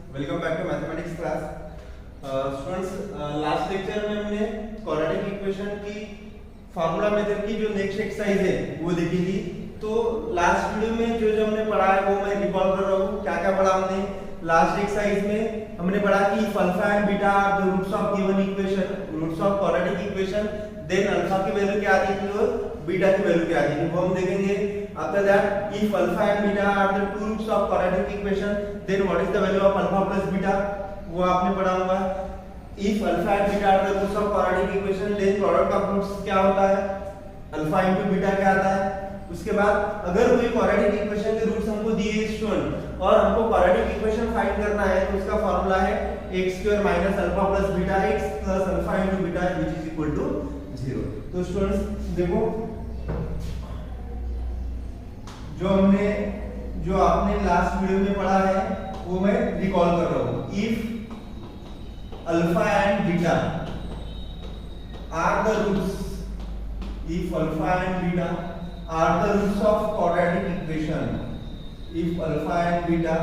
Welcome back to mathematics class. Students, last lecture में हमने quadratic equation की formula method की जो नेक्स्ट एक्सरसाइज है वो देखी थी। तो लास्ट वीडियो में जो हमने पढ़ा है वो मैं रिकॉल कर रहा हूँ। क्या क्या पढ़ा हमने लास्ट एक्सरसाइज में? हमने पढ़ा कि if alpha and beta are the roots of given equation, roots of quadratic equation, then alpha की वैल्यू क्या आती थी और बीटा की वैल्यू क्या आती थी वो हम देखेंगे। After that, if alpha and beta are the two roots of quadratic equation, then what is the value of alpha plus beta? वो आपने पढ़ा होगा। If alpha and beta are the roots of quadratic equation, then product of roots क्या होता है? Alpha into beta क्या आता है? उसके बाद अगर कोई quadratic equation के रूट्स हमको दिए स्टूडेंट और हमको quadratic equation फाइंड करना है तो उसका फॉर्मूला है x square minus alpha plus beta x plus alpha into beta which is equal to 0। तो स्टूडेंट्स देखो, जो आपने लास्ट वीडियो में पढ़ा है वो मैं रिकॉल कर रहा हूं। If alpha and beta are the roots, if alpha and beta are the roots of quadratic equation, if alpha and beta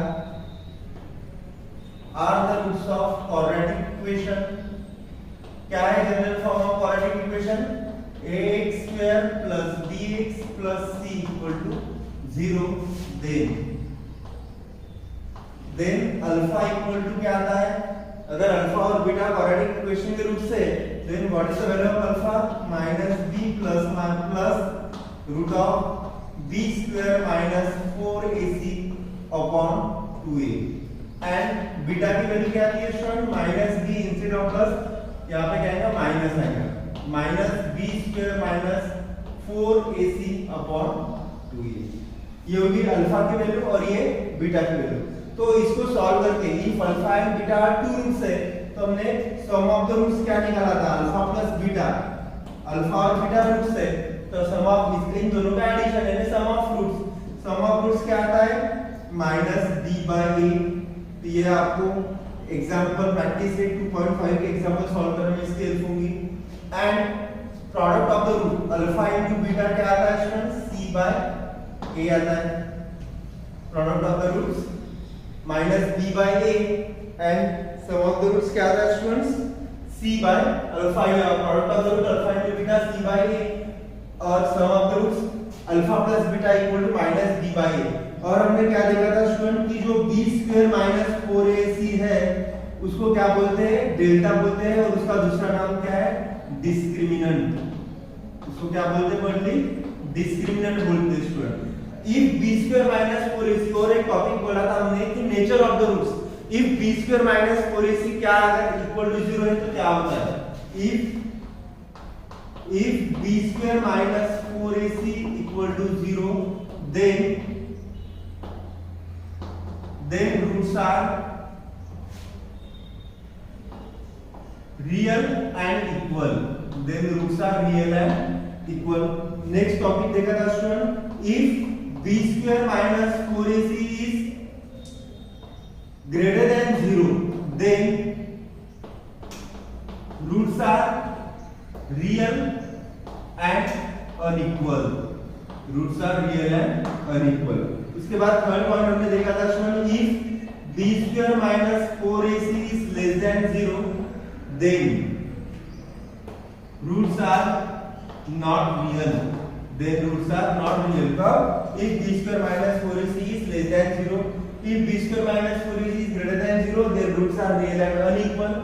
are the roots of quadratic equation, क्या है general form of quadratic equation? ax square plus bx plus c equal to 0। Then alpha equal to क्या आता है? अगर alpha और beta quadratic equation के root से, then what is the value of alpha? Minus b plus root of b square minus 4ac upon 2a। And beta की value क्या आती है student? Minus b instead of plus यहाँ पे क्या आएगा? माइनस आएगा, minus b square minus 4ac upon 2a। ये होगी अल्फा की वैल्यू और ये बीटा की वैल्यू। तो इसको सॉल्व करके if alpha and beta are two roots है तो हमने सम ऑफ द रूट्स क्या निकाला था? Alpha plus beta. अल्फा और बीटा रूट्स है तो सम ऑफ इन दोनों का एडिशन है sum of roots. Sum of roots क्या आता है? Minus b by a। तो ये आपको एग्जांपल प्रैक्टिस से 2.5 के एग्जांपल सॉल्व करने में इसकी हेल्प होगी। And product of the root alpha into beta क्या आता है स्टूडेंट? c बाय a आता है। Product of the roots minus b by a and sum of the roots क्या आता है स्टूडेंट्स? c by alpha. या product of the root alpha into beta c by a और sum of the roots alpha plus beta equal to minus b by a। और हमने क्या देखा था स्टूडेंट कि जो b स्क्वायर माइनस 4ac है उसको क्या बोलते हैं? डेल्टा बोलते हैं और उसका दूसरा नाम क्या है? डिस्क्रिमिनेंट। उसको क्या बोलते हैं? पढ़ली डिस्क्रिमिनेंट बोलते हैं student. If b square minus 4ac, और एक टॉपिक बोला था हमने कि nature of the roots. If b square minus 4ac क्या अगर इक्वल टू 0 है तो क्या होता है? If b square minus 4ac equal to 0, then roots are real and equal, then roots are real and equal। Next topic देखा था student, if b square minus 4ac is greater than 0, then roots are real and unequal, roots are real and unequal। उसके बाद third point हमने देखा था student, if b square minus 4ac is less than 0, then roots are not real, then roots are not real। कब? if b square minus 4ac is less than 0, if b square minus 4ac is greater than 0, then roots are real and unequal।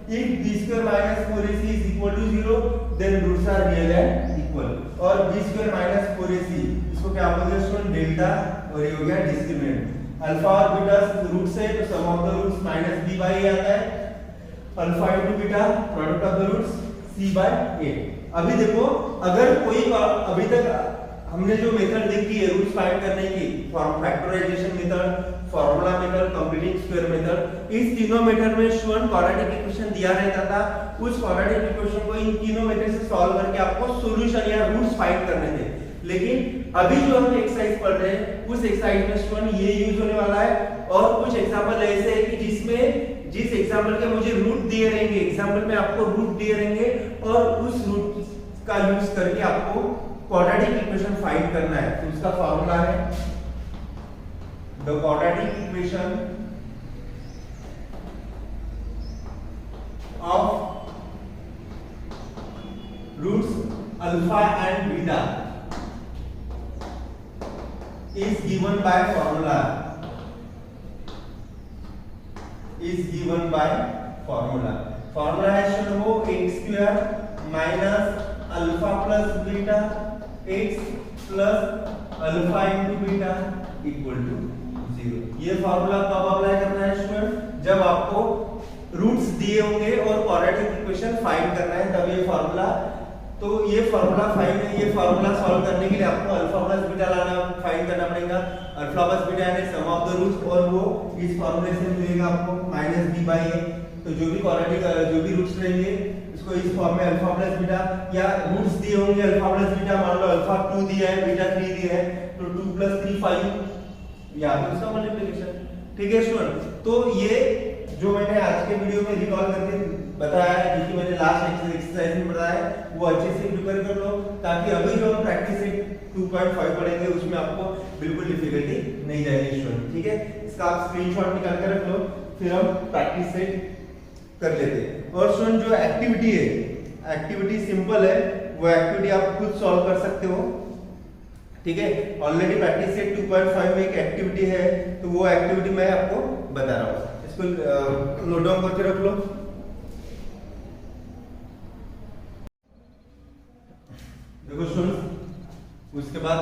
if b square minus 4ac is equal to 0, then roots are real and equal। और b square minus 4ac इसको क्या बोलते हैं student? Delta, और ये हो गया discriminant. Alpha और बीटा रूट से तो sum of the roots minus b by a आता है, alpha into beta product of the roots c by a। अभी देखो, अगर कोई अभी तक हमने जो मेथड देखी है रूट्स फाइंड करने की, factorisation method, formula method, completing square method, इस तीनों मेथड में स्टूडेंट क्वाड्रेटिक इक्वेशन दिया रहता था। उस क्वाड्रेटिक इक्वेशन को इन तीनों मेथड से सॉल्व करके आपको सॉल्यूशन या रूट्स फाइंड करने थे। लेकिन अभी जो हम एक्सरसाइज पढ़ रहे हैं उस एक्सरसाइज में स्टूडेंट ये यूज होने वाला है, और कुछ एग्जांपल ऐसे है कि जिसमें जिस एग्जांपल के मुझे रूट दिए रहेंगे, एग्जांपल में आपको रूट दिए रहेंगे और उस रूट का यूज करके आपको क्वाड्रेटिक इक्वेशन फाइंड करना है। तो उसका फार्मूला है the quadratic equation of roots alpha and beta is given by formula है शुरू हो x square minus alpha plus beta x plus alpha into beta equal to 0। ये फार्मूला कब अप्लाई करना है स्टूडेंट? जब आपको रूट्स दिए होंगे और क्वाड्रेटिक इक्वेशन फाइंड करना है, तब ये फार्मूला, तो ये फार्मूला फाइंड है, ये फार्मूला सॉल्व करने के लिए आपको अल्फा प्लस बीटा लाना फाइंड करना पड़ेगा। अल्फा प्लस बीटा यानी सम ऑफ द रूट्स, और वो इस फार्मूले से मिलेगा आपको माइनस b बाई a। तो जो भी क्वाड्रेटिक जो भी रूट्स रहेंगे इसको इस फॉर्म में अल्फा प्लस बीटा, या रूट्स दिए होंगे अल्फा प्लस बीटा, मान लो अल्फा 2 दिया है, बीटा 3 दिया है, तो 2 प्लस 3 5, या फिर उसका मल्टीप्लिकेशन। ठीक है स्टूडेंट, तो ये जो मैंने आज के वीडियो में रिकॉल करके बताया है, जो कि मैंने लास्ट एक्सरसाइज में बताया है, वो अच्छे से प्रिपेयर कर लो, ताकि अभी जो हम प्रैक्टिस सेट 2.5 पढ़ेंगे उसमें आपको बिल्कुल डिफिकल्टी नहीं जाएगी स्टूडेंट। ठीक है, इसका आप स्क्रीनशॉट निकाल के रख लो, फिर हम प्रैक्टिस सेट कर लेते हैं। और स्टूडेंट जो एक्टिविटी है, एक्टिविटी सिंपल है, वो एक्टिविटी आप खुद सॉल्व कर सकते हो। ठीक है, ऑलरेडी प्रैक्टिस सेट 2.5 में एक एक्टिविटी है, तो वो एक्टिविटी मैं आपको बता रहा हूँ, इसको नोट डाउन करके रख लो। देखो स्टूडेंट्स, उसके बाद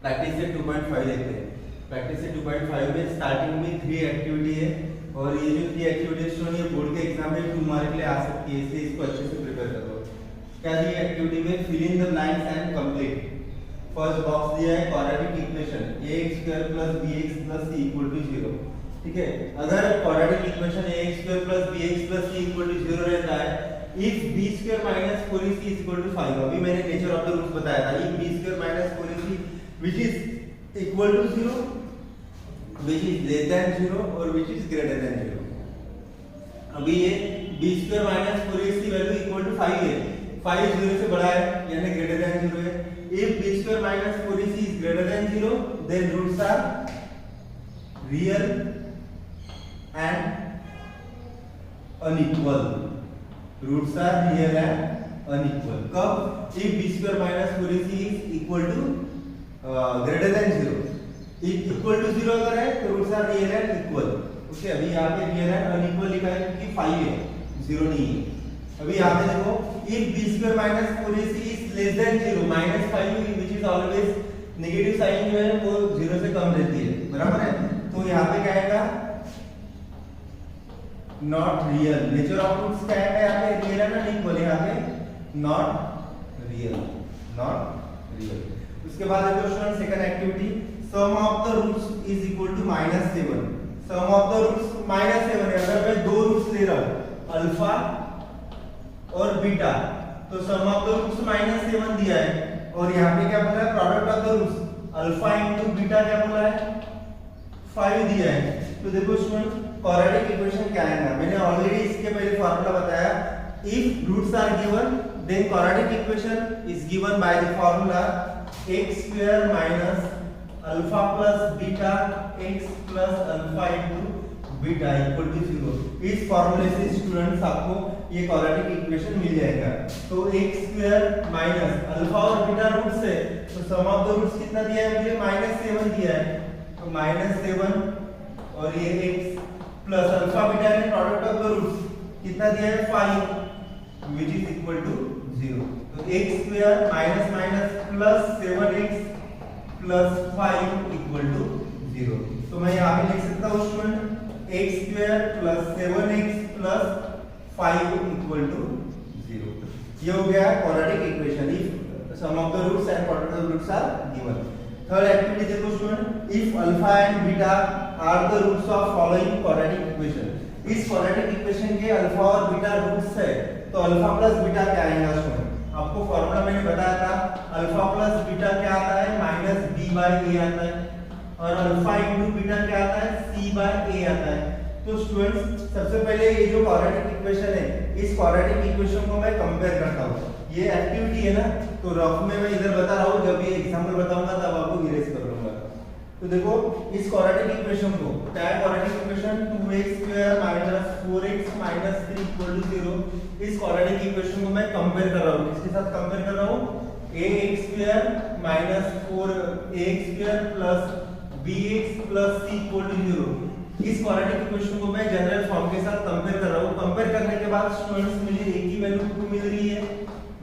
प्रैक्टिस सेट 2.5 देखते हैं। प्रैक्टिस सेट 2.5 में स्टार्टिंग में 3 एक्टिविटी है, और ये जो 3 एक्टिविटी स्टूडेंट ये बोर्ड के एग्जाम में 2 मार्क के लिए आ सकती है, इसलिए इसको अच्छे से प्रिपेयर करो। क्या दी एक्टिविटी में? Fill in the blanks and complete. First box दिया है quadratic equation ax square plus bx plus c equal to 0। ठीक है, अगर quadratic equation ax square plus bx plus c equal to 0 रहता है, if b square minus 4ac is equal to 5, अभी मैंने nature of the roots बताया था, if b square minus 4ac which is equal to 0, which is less than 0 और which is greater than 0। अभी ये b square minus 4ac की value equal to 5 है, 5 0 से बड़ा है यानी ग्रेटर देन 0 है। if b square minus 4ac is greater than 0, then roots are real and unequal। Roots are real and unequal कब? if b square minus 4ac is equal to greater than 0, equal to 0 अगर है तो roots are real and equal. Okay, अभी यहाँ पे real and unequal लिखा है क्योंकि 5 है, 0 नहीं है। अभी यहाँ पे देखो, if b square minus 4ac is less than 0, -5 which is always negative sign जो है वो 0 से कम रहती है, बराबर है। तो यहाँ पे क्या आएगा? Not real. Nature of roots क्या है यहाँ पे? रियल है ना इक्वल, यहाँ पे नॉट रियल, नॉट रियल। उसके बाद देखो student second activity, sum of the roots is equal to -7। Sum of the roots -7 है, अगर मैं दो रूट्स ले रहा हूं अल्फा और बीटा, तो सम ऑफ द रूट्स -7 दिया है, और यहाँ पे क्या बोला है? Product of the roots alpha into beta क्या बोला है? 5 दिया है। तो देखो स्टूडेंट क्वाड्रेटिक इक्वेशन क्या आएगा? मैंने ऑलरेडी इसके पहले फार्मूला बताया, if roots are given then quadratic equation is given by the formula x square minus alpha plus beta x plus alpha into beta equal to 0। इस फार्मूले से स्टूडेंट्स आपको ये क्वाड्रेटिक इक्वेशन मिल जाएगा। तो x स्क्वायर माइनस अल्फा और beta roots है, तो सम ऑफ द रूट्स कितना दिया है मुझे? -7 दिया है, तो -7 और ये x प्लस अल्फा बीटा ने प्रोडक्ट ऑफ द रूट्स कितना दिया है? 5 which is equal to 0। तो x square minus minus plus 7x plus 5 equal to 0। तो मैं यहाँ पे लिख सकता हूँ student x square plus 7x plus 5 equal to 0। ये हो गया quadratic equation if sum of the roots and product of the roots are given. Third activity देखो student, if alpha and beta are the roots of following quadratic equation. इस quadratic equation के alpha और beta roots है, तो alpha plus beta क्या आएगा student? आपको formula मैंने बताया था, अल्फा प्लस बीटा क्या आता है, माइनस बी बाय ए आता है, और अल्फा इंटू बीटा क्या आता है, सी बाय ए आता है। तो स्टूडेंट्स सबसे पहले ये जो क्वाड्रेटिक इक्वेशन है, इस क्वाड्रेटिक इक्वेशन को मैं कंपेयर करता हूँ। ये एक्टिविटी है ना, तो रफ में मैं इधर बता रहा हूँ, जब ये एग्जांपल बताऊंगा तब आपको इरेज कर लूंगा। तो देखो इस क्वाड्रेटिक इक्वेशन को, क्या है quadratic equation, 2x square minus 4x minus 3 equal to 0। इस क्वाड्रेटिक इक्वेशन को मैं कंपेयर कर रहा हूँ, किसके साथ कंपेयर कर रहा हूँ, ax square minus 4ax square plus bx plus c equal to 0। इस क्वाड्रेटिक इक्वेशन को मैं जनरल फॉर्म के साथ कंपेयर कर रहा हूँ। कंपेयर करने के बाद स्टूडेंट्स मुझे a की वैल्यू 2 मिल रही है,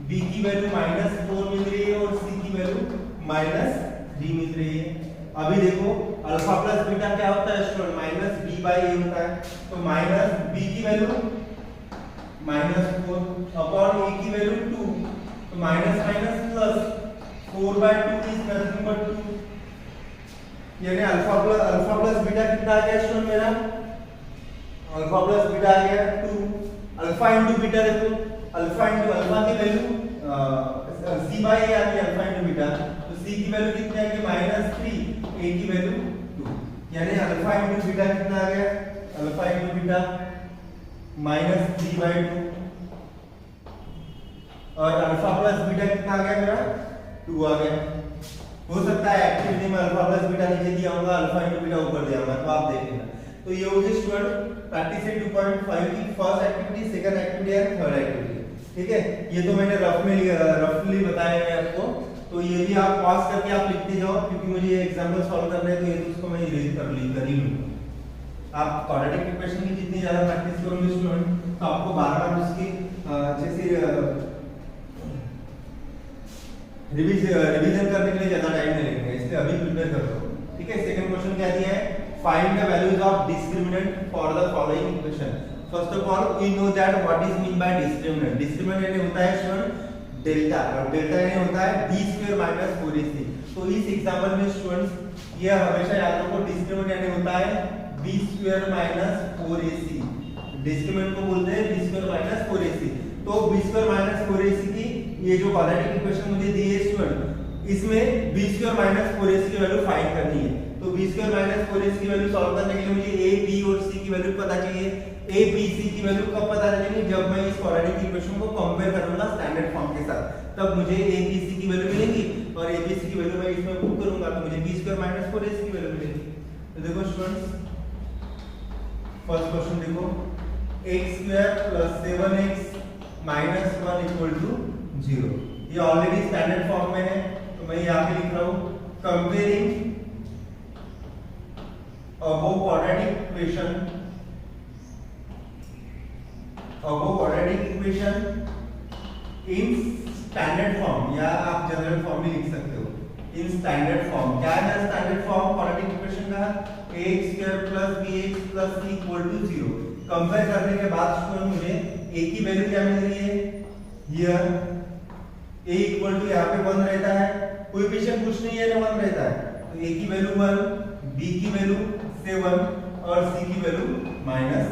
b की वैल्यू -4 मिल रही है और c की वैल्यू -3 मिल रही है। अभी देखो अल्फा प्लस बीटा क्या होता है स्टूडेंट, माइनस बी बाई ए होता है। तो माइनस बी की वैल्यू -4 अपॉन ए की वैल्यू 2, तो minus minus plus 4/2 is nothing but 2, यानी अल्फा प्लस बीटा कितना आ गया स्टूडेंट मेरा, अल्फा प्लस बीटा आ गया 2। अल्फा इंटू बीटा देखो, अल्फा इंटू अल्फा की वैल्यू सी बाई ए आती है, अल्फा इंटू बीटा, तो सी की वैल्यू कितनी आ गई -3, ए की वैल्यू 2, यानी अल्फा इंटू बीटा कितना आ गया, अल्फा इंटू बीटा -3/2, और अल्फा प्लस बीटा कितना आ गया मेरा 2 आ गया। हो सकता है एक्टिविटी में अल्फा प्लस बीटा नीचे दिया होगा, अल्फा इंटू बीटा ऊपर दिया होगा, तो आप देख लेना। तो ये होगी स्टूडेंट प्रैक्टिस सेट 2.5 की फर्स्ट एक्टिविटी, सेकंड एक्टिविटी और थर्ड एक्टिविटी। ठीक है, ये तो मैंने रफली बताया है आपको, तो ये भी आप पॉज करके आप लिखते जाओ, क्योंकि मुझे ये एग्जांपल सॉल्व करना है, तो ये तो उसको मैं इरेज कर ही लूंगा। आप क्वाड्रेटिक इक्वेशन की जितनी ज्यादा प्रैक्टिस करोगे स्टूडेंट, तो आपको बार-बार उसकी अच्छे से रिवीजन करने के लिए ज्यादा टाइम नहीं लगेगा, इसलिए अभी प्रिपेयर कर लो। ठीक है, सेकंड क्वेश्चन क्या दिया है, find the values of discriminant for the following equation. First of all we know that what is mean by discriminant. Discriminant यानी होता है स्टूडेंट डेल्टा, और डेल्टा यानी होता है b स्क्वायर माइनस 4ac। तो इस एग्जांपल में स्टूडेंट्स ये हमेशा याद रखो, डिस्क्रिमिनेंट यानी होता है b square minus 4ac। Discriminant को बोलते हैं b स्क्वायर माइनस 4ac। तो b स्क्वायर माइनस 4ac की ये जो क्वाड्रेटिक इक्वेशन मुझे दी है स्टूडेंट, इसमें b स्क्वायर माइनस 4ac की वैल्यू फाइंड करनी है। तो b स्क्वायर माइनस 4ac की वैल्यू सॉल्व करने के लिए मुझे a b और c की वैल्यू पता चाहिए। a b c की वैल्यू कब पता चलेगी, जब मैं इस क्वाड्रेटिक इक्वेशन को कंपेयर करूंगा स्टैंडर्ड फॉर्म के साथ, तब मुझे a b c की वैल्यू मिलेगी, और a b c की वैल्यू मैं इसमें पुट करूंगा तो मुझे b स्क्वायर माइनस 4ac की वैल्यू मिलेगी। तो देखो स्टूडेंट्स फर्स्ट क्वेश्चन देखो, x square plus 7x minus 1 equal to 0। ये ऑलरेडी स्टैंडर्ड फॉर्म में है, तो मैं यहाँ पे लिख रहा हूँ comparing above quadratic equation in standard form, या आप जनरल फॉर्म भी लिख सकते हो, इन स्टैंडर्ड फॉर्म। क्या है स्टैंडर्ड फॉर्म क्वाड्रेटिक इक्वेशन का, ax square plus bx plus c equal to 0। Compare करने के बाद स्टूडेंट मुझे a की वैल्यू क्या मिल रही है, हियर a इक्वल टू यहाँ पे 1 रहता है, कोएफिशिएंट कुछ नहीं है ना 1 रहता है, तो a की वैल्यू 1, b की वैल्यू 7 और c की वैल्यू -1।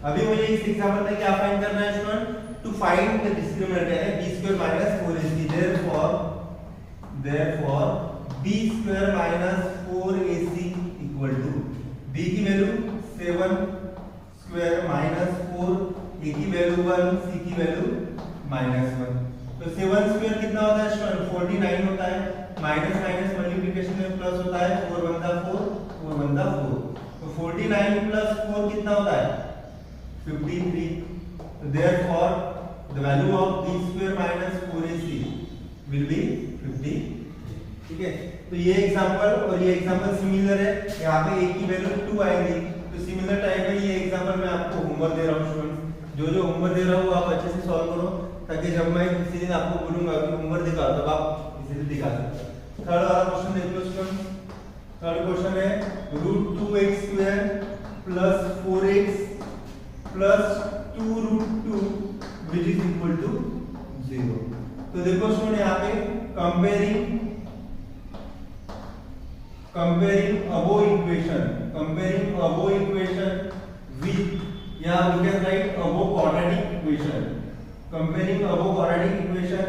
अभी मुझे इस एग्जांपल में क्या फाइंड करना है student, to find the discriminant है b square minus 4ac, therefore b square minus 4ac equal to b की वैल्यू 7 स्क्वायर माइनस 4, a की वैल्यू 1, c की वैल्यू -1। तो 7 स्क्वायर कितना होता है स्टूडेंट, 49 होता है, माइनस माइनस मल्टीप्लिकेशन में प्लस होता है, 4 बनता 4, 4 बनता 4, तो 49 प्लस 4 कितना होता है 53। तो therefore the value of b square minus 4ac will be 50। ठीक है, तो ये एग्जांपल और ये एग्जांपल सिमिलर है, यहाँ पे a की वैल्यू 2 आएगी, तो सिमिलर टाइप में ये एग्जांपल मैं आपको होमवर्क दे रहा हूँ स्टूडेंट्स, जो होमवर्क दे रहा हूँ आप अच्छे से सॉल्व करो, ताकि जब मैं किसी दिन आपको बोलूंगा कि होमवर्क दिखा, तब आप इसे दिखा सकते हो। थर्ड वाला क्वेश्चन देख लो स्टूडेंट, थर्ड क्वेश्चन है √2x square plus 4x plus 2√2 which is equal to 0। तो देखो स्टूडेंट यहाँ पे कंपेयरिंग above equation with, या we can write above quadratic equation comparing above quadratic equation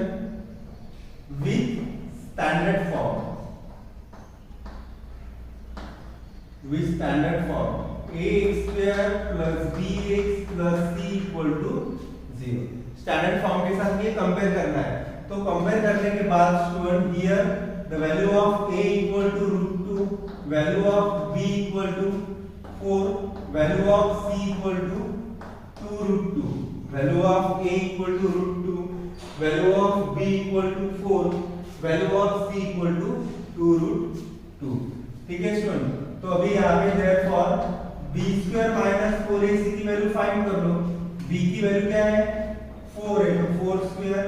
with standard form, ax square plus bx plus c equal to 0। Standard form के साथ ये compare करना है। तो कंपेयर करने के बाद student here the value of a equal to √2, value of b equal to 4, value of c equal to 2√2, value of a equal to √2, value of b equal to 4, value of c equal to 2√2। ठीक है student, तो अभी यहाँ पे therefore b square minus 4ac की value find कर लो। b की value क्या है 4 है, तो 4 स्क्वायर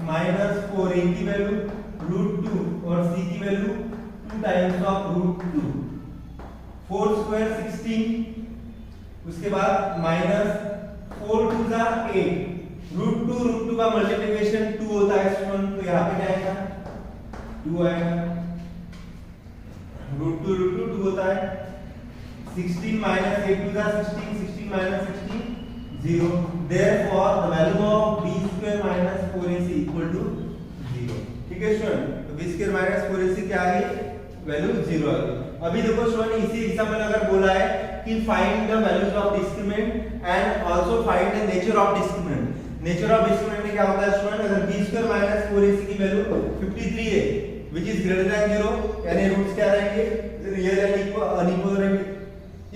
माइनस 4a की वैल्यू √2 और c की वैल्यू 2 टाइम्स ऑफ √2, 4 स्क्वायर 16, उसके बाद माइनस 4 2 जा 8, √2 का मल्टीप्लिकेशन 2 होता है स्टूडेंट, तो यहाँ पे क्या आएगा 2 आएगा, √2 2 होता है, 16 माइनस 8 2 जा 16, 16 minus 16 0, therefore the value of b square minus 4ac equal to 0। ठीक है स्टूडेंट, तो b square minus 4ac क्या आ गई, वैल्यू 0 आ गई। अभी देखो स्टूडेंट इसी एग्जांपल में अगर बोला है कि find the values of discriminant and also find the nature of discriminant. Nature of discriminant में क्या होता है स्टूडेंट, अगर b square minus 4ac की वैल्यू 53 है which is greater than 0, यानी रूट्स क्या रहेंगे, रियल एंड इक्वल अनइक्वल रहेंगे।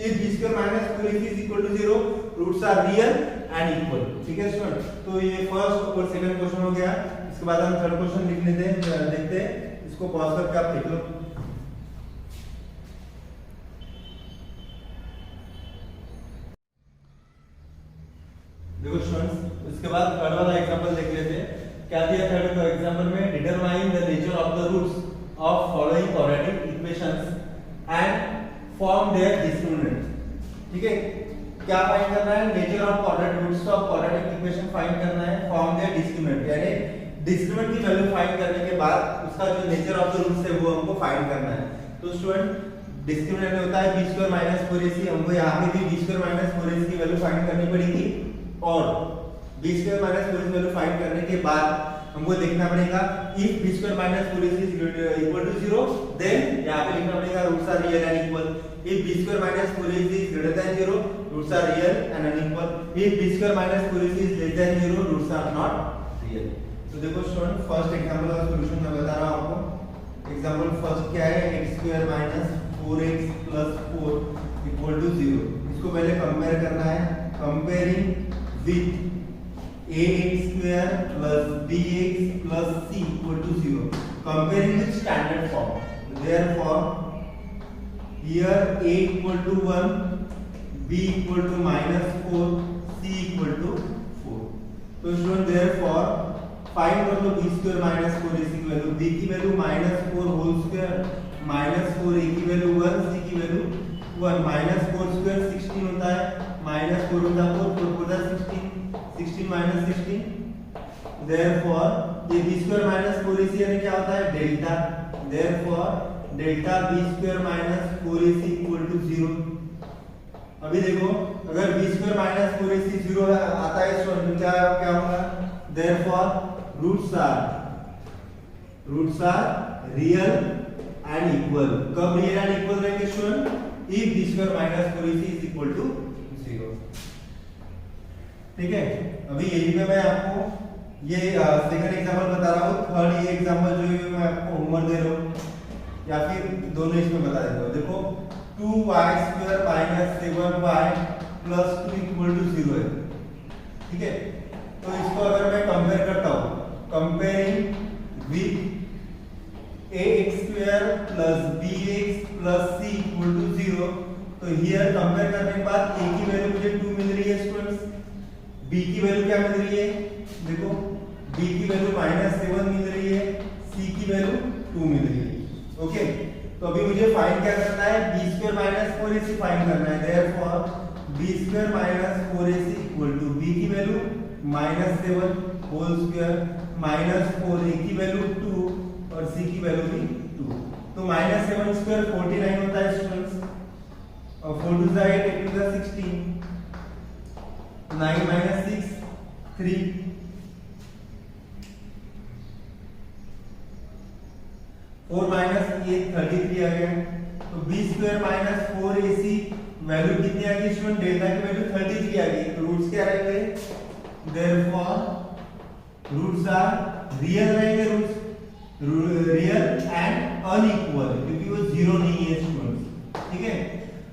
if b square minus 4ac is equal to 0, roots are real and equal. ठीक है स्टूडेंट, तो ये फर्स्ट और सेकंड क्वेश्चन हो गया। इसके बाद हम थर्ड क्वेश्चन लिख लेते हैं, देखते हैं, इसको पॉज करके आप लिख लो। देखो स्टूडेंट्स, इसके बाद थर्ड वाला एग्जांपल देख लेते हैं। क्या दिया थर्ड एग्जांपल में, determine the nature of the roots of following quadratic equations and form their discriminant. ठीक है, क्या फाइंड करना है, nature of quadratic roots of quadratic equation find करना है, फॉर्म देयर डिस्क्रिमिनेंट, यानी डिस्क्रिमिनेंट की वैल्यू फाइंड करने के बाद उसका जो नेचर ऑफ द रूट्स है वो हमको फाइंड करना है। तो स्टूडेंट डिस्क्रिमिनेंट होता है b स्क्वायर माइनस 4ac, हमको यहाँ पे भी b स्क्वायर माइनस 4ac की वैल्यू फाइंड करनी पड़ेगी, और b square minus 4ac value find करने के बाद हमको देखना पड़ेगा if b square minus 4ac is equal to 0, then यहाँ पे लिखना पड़ेगा roots are real and equal. if b square minus 4ac is greater than 0, roots are real and unequal। if b square minus 4ac is less than 0, roots are not real। तो देखो student, first example का solution मैं बता रहा हूं आपको। Example first क्या है, x square minus 4x plus 4 equal to 0। इसको पहले कंपेयर करना है, comparing with ax square plus bx plus c equal to 0, comparing with standard form. Therefore here a equal to 1, b equal to minus 4, c equal to 4। तो student therefore find कर लो b square minus 4ac की value, b की value minus 4 whole square minus 4a की value 1, c की value 1, minus 4 square 16 होता है, minus 4 होता है 4 होता है 16, 16 माइनस 16। therefore ये b स्क्वायर माइनस 4ac यानी क्या होता है, delta. therefore delta b square minus 4ac equal to 0। अभी देखो, अगर b स्क्वायर माइनस 4ac 0 आता है तो क्या क्या होगा, therefore roots are real and equal. कब रियल एंड इक्वल रहेंगे student, if b square minus 4ac is equal to 0। ठीक है, अभी यही पे मैं आपको ये सेकंड एग्जांपल बता रहा हूँ, थर्ड ये एग्जांपल जो मैं आपको होमवर्क दे रहा हूँ या फिर दोनों इसमें बता देता हूँ। देखो 2y square minus 7y plus 2 equal to 0 है। ठीक है, तो इसको अगर मैं कंपेयर करता हूँ, comparing with ax square plus bx plus c equal to 0, तो हियर कंपेयर करने के बाद a की वैल्यू मुझे 2 मिल रही है स्टूडेंट्स, b की वैल्यू क्या मिल रही है, देखो b की वैल्यू -7 मिल रही है, c की वैल्यू 2 मिल रही है। ओके, तो अभी मुझे फाइंड क्या करना है, b square minus 4ac find करना है। Therefore b square minus 4ac equal to b की value -7 whole square minus 4a की वैल्यू 2 और c की वैल्यू भी 2। तो -7 स्क्वायर 49 होता है स्टूडेंट्स, और 4 टू 8 8 टू 16, 9 - 6 3, 4 माइनस ये 33 आ गया, तो B square minus 4ac value कितनी आ गई स्टूडेंट, डेल्टा की वैल्यू 33 आ गई, तो रूट्स क्या रहेंगे, देयरफॉर रूट्स आर रियल रहेंगे, रूट्स रियल एंड अनइक्वल, क्योंकि वो जीरो नहीं है स्टूडेंट्स, ठीक है।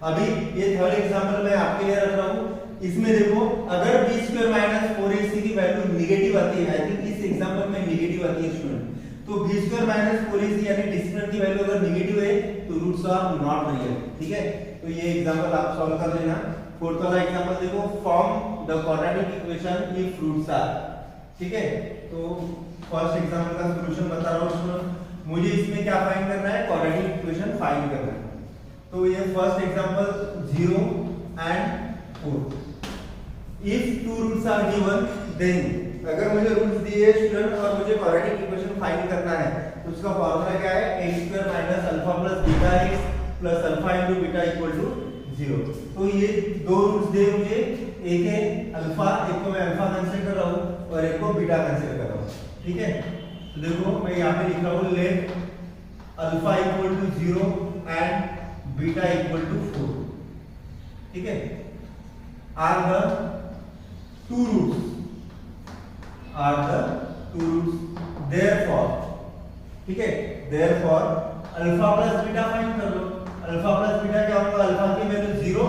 अभी ये थर्ड एग्जांपल मैं आपके लिए रख रहा हूं, इसमें देखो अगर b स्क्वायर माइनस 4ac की वैल्यू नेगेटिव आती है, आई थिंक इस एग्जांपल में नेगेटिव आती है स्टूडेंट, तो b स्क्वायर माइनस 4ac यानी डिस्क्रिमिनेंट की वैल्यू अगर नेगेटिव है तो रूट्स आर नॉट रियल, ठीक है। तो ये एग्जांपल आप सॉल्व कर लेना। फोर्थ वाला एग्जांपल देखो, form the quadratic equation if roots are, ठीक है। तो फर्स्ट एग्जांपल का सॉल्यूशन बता रहा हूं स्टूडेंट, मुझे इसमें क्या फाइंड करना है, क्वाड्रेटिक इक्वेशन फाइंड करना है। तो ये first example 0 and 4, if two roots are given then, अगर मुझे रूट्स दिए स्टूडेंट और मुझे क्वाड्रेटिक इक्वेशन फाइंड करना है तो उसका फार्मूला क्या है, x square minus alpha plus beta x plus alpha into beta equal to 0। तो ये दो रूट्स दे मुझे, एक है अल्फा, एक को मैं अल्फा कंसीडर कर रहा हूं और एक को बीटा कंसीडर कर रहा हूं, ठीक है। तो देखो मैं यहां पे लिख रहा हूं, let alpha equal to 0 and beta equal to 4, ठीक है, are the two roots, are the two roots, therefore, ठीक है, therefore alpha plus beta find कर लो। अल्फा प्लस बीटा क्या होगा, अल्फा की वैल्यू 0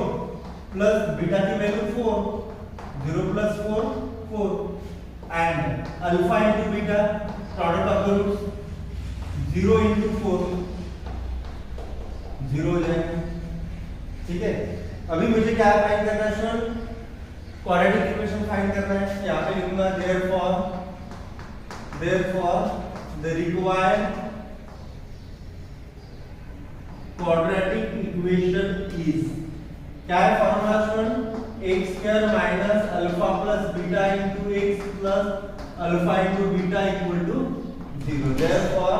प्लस बीटा की value 4, 0 plus 4 4, and alpha into beta product of the roots 0 into 4 0 हो जाएगा, ठीक है। अभी मुझे क्या फाइंड करना है स्टूडेंट, क्वाड्रेटिक इक्वेशन फाइंड करना है। यहां पे लिखूंगा therefore the required quadratic equation is, क्या है formula student, x square minus alpha plus beta into x plus alpha into beta equal to 0। therefore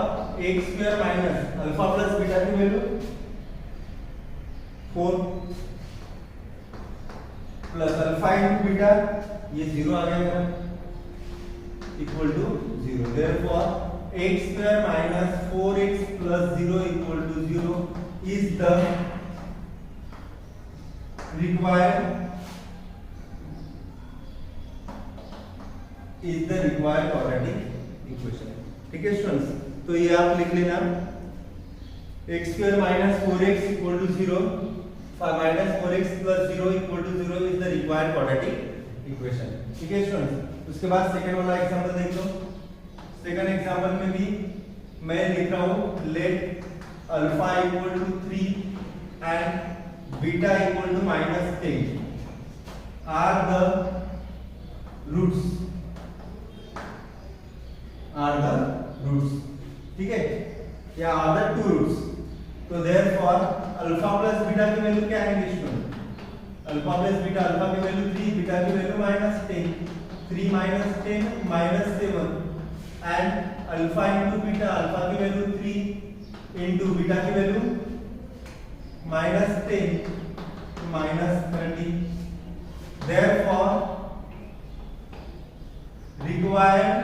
x square minus alpha plus beta की value 4 plus alpha into beta, ये 0 आ गया equal to 0। therefore x square minus 4x plus 0 equal to 0 is the required quadratic equation, ठीक है students. तो ये आप लिख लेना, x square minus 4x equal to 0 minus 4x plus 0 equal to 0 is the required quadratic equation, ठीक है students. उसके बाद सेकंड वाला एग्जांपल देख लो। सेकंड एग्जांपल में भी मैं लिख रहा हूं, let alpha equal to 3 and beta equal to -10 are the roots, ठीक है, या आर द टू रूट्स। तो देयरफॉर अल्फा प्लस बीटा की वैल्यू क्या है student, alpha plus beta, alpha की वैल्यू 3, बीटा की value -10, 3 - 10 -7 and alpha into beta, alpha की वैल्यू 3 इनटू बीटा की value -10 -30। Therefore required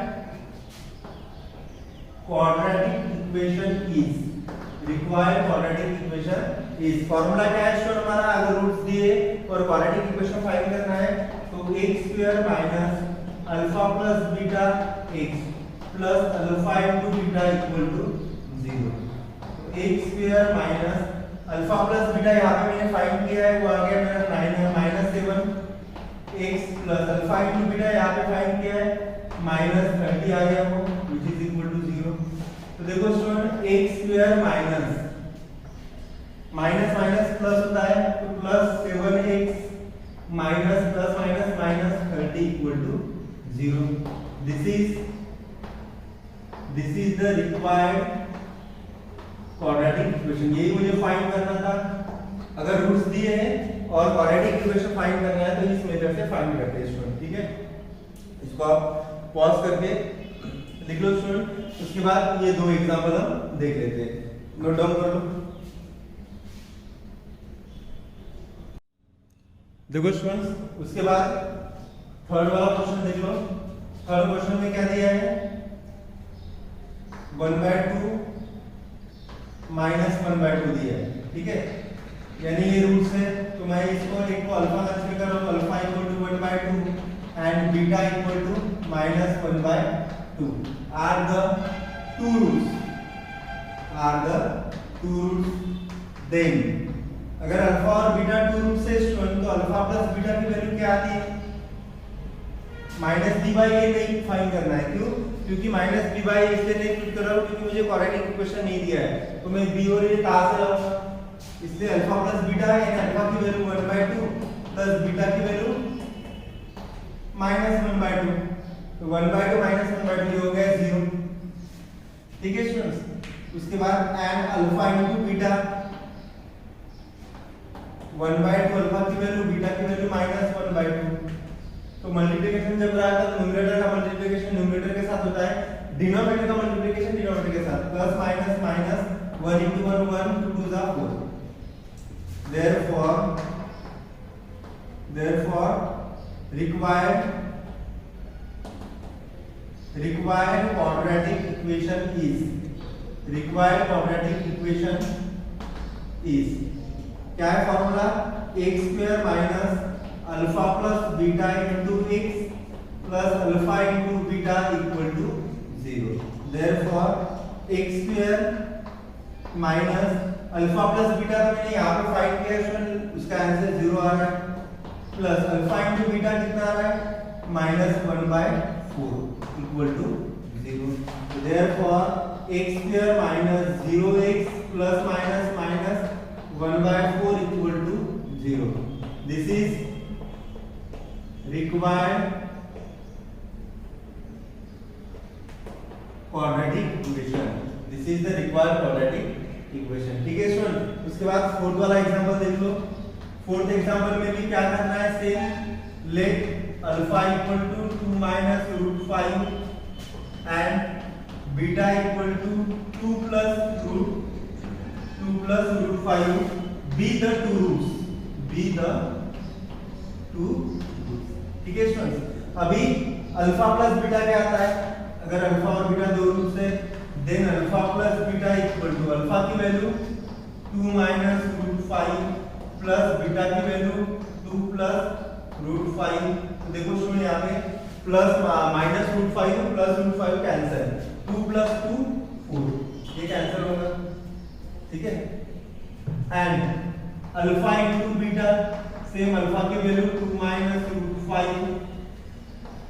quadratic equation is, required quadratic equation is, formula क्या है student हमारा, अगर रूट्स दिए और क्वाड्रेटिक इक्वेशन फाइंड करना है तो x square minus alpha plus beta x plus alpha into beta equal to 0। तो x square minus alpha plus beta यहां पे मैंने फाइंड किया है, वो आ गया मेरा -7 x plus alpha into beta यहां पे फाइंड किया है -30 आ गया वो, व्हिच इज इक्वल टू 0। तो देखो student x square minus minus plus होता है, तो plus 7x minus plus minus -30 equal to 0। This is the required quadratic equation, यही मुझे फाइंड करना था। अगर रूट्स दिए हैं और क्वाड्रेटिक इक्वेशन फाइंड करना है तो इस मेथड से फाइंड करते हैं स्टूडेंट, ठीक है। इसको आप पॉज करके लिख लो स्टूडेंट। उसके बाद ये दो एग्जांपल हम देख लेते हैं, नोट डाउन कर लो। देखो स्टूडेंट्स, उसके बाद थर्ड वाला क्वेश्चन देख लो। थर्ड क्वेश्चन में क्या दिया है, 1/2 -1/2 दिया है, ठीक है, यानी ये रूट्स है, तो मैं इसको एक को अल्फा कंसीडर कर रहा हूं, alpha equal to 1/2 and beta equal to -1/2 are the two roots, then अगर अल्फा और बीटा टू रूट्स से स्टूडेंट, तो अल्फा प्लस बीटा की वैल्यू क्या आती है? -b/a नहीं फाइंड करना है, क्यों? क्योंकि -b/a इसलिए नहीं पुट कर रहा हूं क्योंकि मुझे क्वाड्रेटिक इक्वेशन नहीं दिया है, तो मैं b और a कहां से लाऊंगा? इसलिए अल्फा प्लस बीटा यानी अल्फा की वैल्यू 1/2 प्लस बीटा की वैल्यू -1/2, तो 1/2 -1/2 हो गया 0, ठीक है स्टूडेंट्स। उसके बाद and alpha into beta, 1/2 alpha की वैल्यू, बीटा की वैल्यू -1/2, तो मल्टीप्लिकेशन जब रहा था न्यूमरेटर का मल्टीप्लिकेशन न्यूमरेटर के साथ होता है, डिनोमिनेटर का मल्टीप्लिकेशन डिनोमिनेटर के साथ, plus minus minus 1 into 1 1 2 2 4, therefore required quadratic equation is क्या है formula? x square minus alpha plus beta into x plus alpha into beta equal to 0, therefore x square minus alpha plus beta तो मैंने यहाँ पे find किया है, उसका answer 0 आ रहा है, प्लस अल्फा इंटू बीटा कितना आ रहा है? -1/4 equal to 0, therefore x square minus 0x plus minus minus 1/4 equal to 0. This is required quadratic equation. This is the required quadratic equation. ठीक है स्टूडेंट, उसके बाद फोर्थ वाला एग्जांपल देख लो। फोर्थ एग्जांपल में भी क्या करना है? Same, let alpha equal to 2 minus √5 and beta equal to 2 plus √5 be the two roots, ठीक है स्टूडेंट्स। अभी अल्फा प्लस बीटा क्या आता है? अगर अल्फा और बीटा दो रूट्स है, then alpha plus beta equal to alpha की वैल्यू 2 minus √5 प्लस बीटा की वैल्यू 2 plus √5, तो देखो स्टूडेंट यहाँ पे plus minus √5 plus √5 cancel, 2 plus 2 4, ये कैंसिल होगा, ठीक है। And alpha into beta, same alpha की वैल्यू 2 minus √5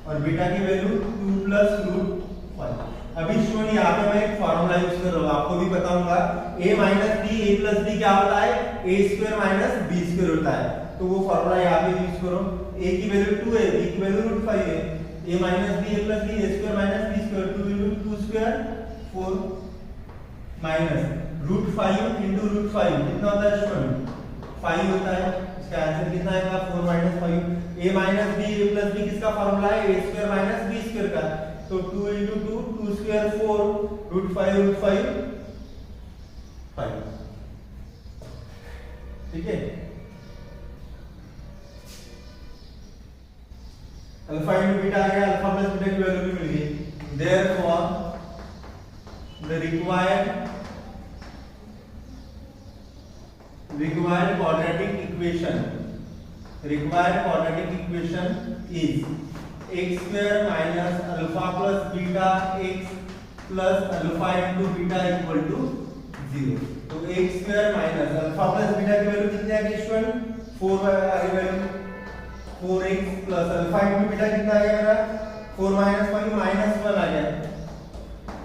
और बीटा की वैल्यू 2 plus √5। अभी स्टूडेंट यहाँ पे मैं एक फार्मूला यूज कर रहा हूँ, आपको भी बताऊंगा, a minus b, a plus b क्या होता है? a square minus b square होता है, तो वो फार्मूला यहाँ पे यूज करो। a की वैल्यू 2 है, b की वैल्यू √5 है, a minus b, a plus b, a square minus b square, 2 into 2 square 4 minus √5 into √5 कितना होता है स्टूडेंट? 5 होता है, इसका आंसर कितना आएगा? 4 minus 5। a minus b, a plus b किसका फार्मूला है? a square minus b square का, तो 2 into 2 2 square 4 √5 5, ठीक है। अल्फा इनटू बीटा आ गया, अल्फा प्लस बीटा की वैल्यू भी मिल गई, therefore the required quadratic equation is x square minus alpha plus beta x plus alpha into beta equal to 0। तो x square minus alpha plus beta की value कितनी आ गई student? 4 आ गई value, 4x plus alpha into beta कितना आ गया मेरा? 4 minus 5 minus 1 आ गया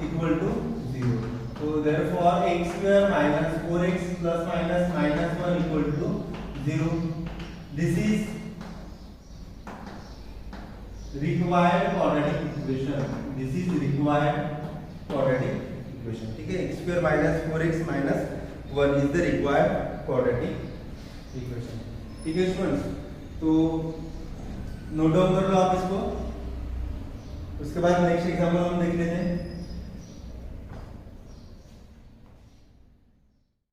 equal to 0। तो therefore x square minus 4x plus minus minus 1 equal to 0। This is required quadratic equation, ठीक है। x square minus 4x minus 1 is the required quadratic equation, ठीक है students. तो नोट डाउन कर लो आप इसको। उसके बाद नेक्स्ट एग्जाम्पल हम देख लेते हैं।